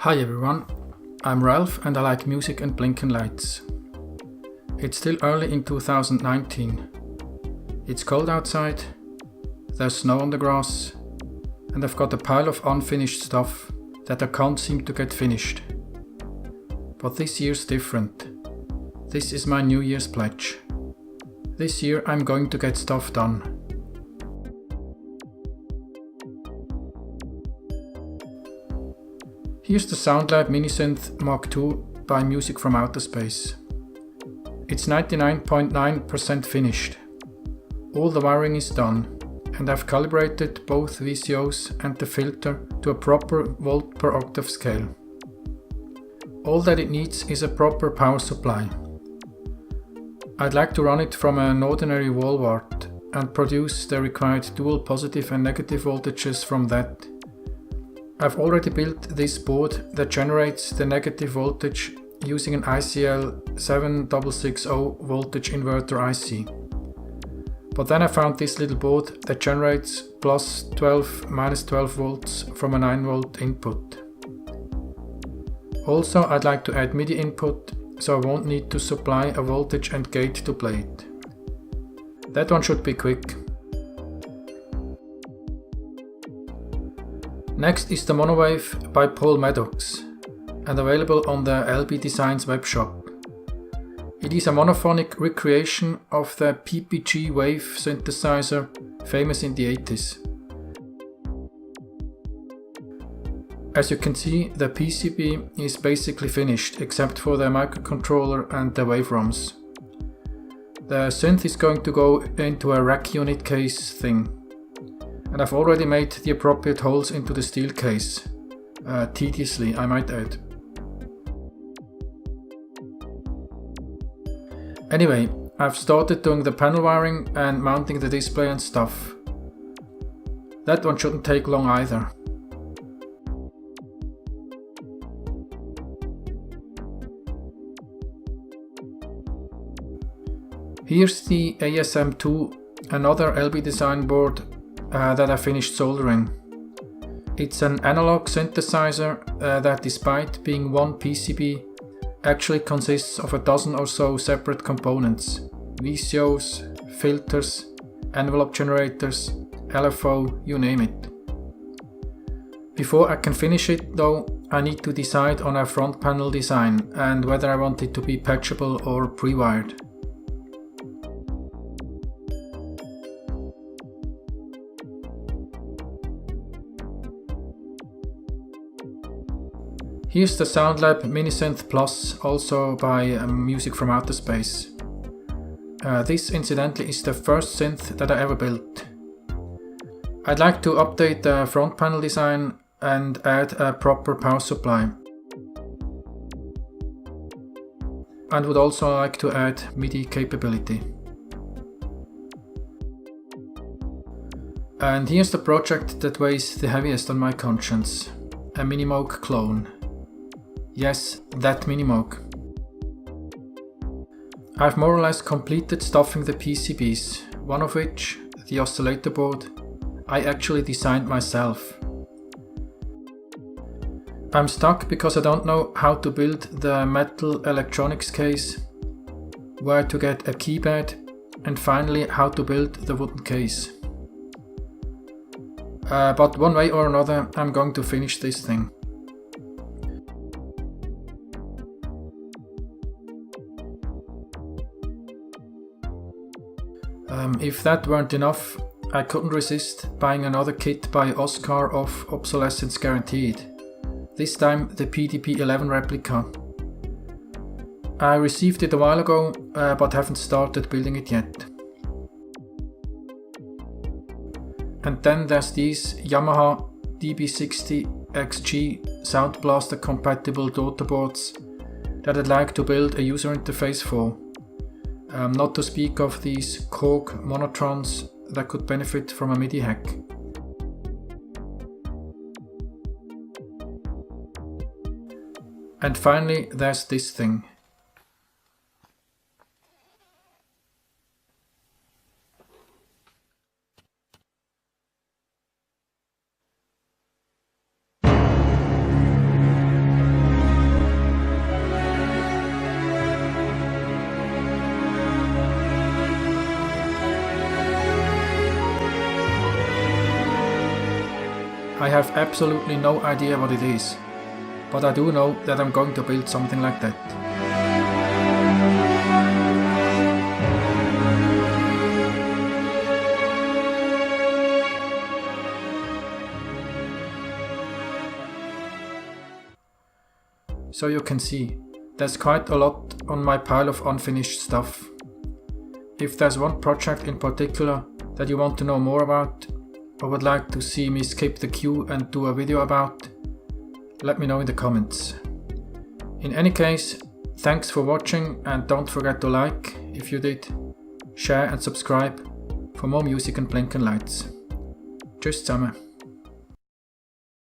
Hi everyone, I'm Ralph and I like music and Blinkenlights. It's still early in 2019. It's cold outside, there's snow on the grass, and I've got a pile of unfinished stuff that I can't seem to get finished. But this year's different. This is my New Year's pledge. This year I'm going to get stuff done. Here's the SoundLab MiniSynth Mark II by Music from Outer Space. It's 99.9% finished. All the wiring is done, and I've calibrated both VCOs and the filter to a proper volt per octave scale. All that it needs is a proper power supply. I'd like to run it from an ordinary wall wart and produce the required dual positive and negative voltages from that. I've already built this board that generates the negative voltage using an ICL 7660 voltage inverter IC. But then I found this little board that generates plus 12, minus 12 volts from a 9 volt input. Also, I'd like to add MIDI input, so I won't need to supply a voltage and gate to play it. That one should be quick. Next is the MonoWave by Paul Maddox, and available on the LB Designs webshop. It is a monophonic recreation of the PPG wave synthesizer famous in the 80s. As you can see, the PCB is basically finished except for the microcontroller and the waveforms. The synth is going to go into a rack unit case thing. And I've already made the appropriate holes into the steel case. Tediously, I might add. Anyway, I've started doing the panel wiring and mounting the display and stuff. That one shouldn't take long either. Here's the ASM2, another LB design board that I finished soldering. It's an analog synthesizer that, despite being one PCB, actually consists of a dozen or so separate components: VCOs, filters, envelope generators, LFO, you name it. Before I can finish it though, I need to decide on a front panel design and whether I want it to be patchable or pre-wired. Here's the SoundLab MiniSynth Plus, also by Music from Outer Space. This incidentally is the first synth that I ever built. I'd like to update the front panel design and add a proper power supply. And would also like to add MIDI capability. And here's the project that weighs the heaviest on my conscience, a Minimoog clone. Yes, that Minimoog. I've more or less completed stuffing the PCBs, one of which, the oscillator board, I actually designed myself. I'm stuck because I don't know how to build the metal electronics case, where to get a keypad, and finally how to build the wooden case. But one way or another I'm going to finish this thing. If that weren't enough, I couldn't resist buying another kit by Oscar of Obsolescence Guaranteed, this time the PDP-11 replica. I received it a while ago, but haven't started building it yet. And then there's these Yamaha DB60XG Sound Blaster compatible daughter boards that I'd like to build a user interface for. Not to speak of these Korg monotrons that could benefit from a MIDI hack. And finally, there's this thing. I have absolutely no idea what it is, but I do know that I'm going to build something like that. So you can see, there's quite a lot on my pile of unfinished stuff. If there's one project in particular that you want to know more about, or would like to see me skip the queue and do a video about, let me know in the comments. In any case, thanks for watching, and don't forget to like, if you did, share and subscribe for more music and Blinkenlights. Tschüss zusammen.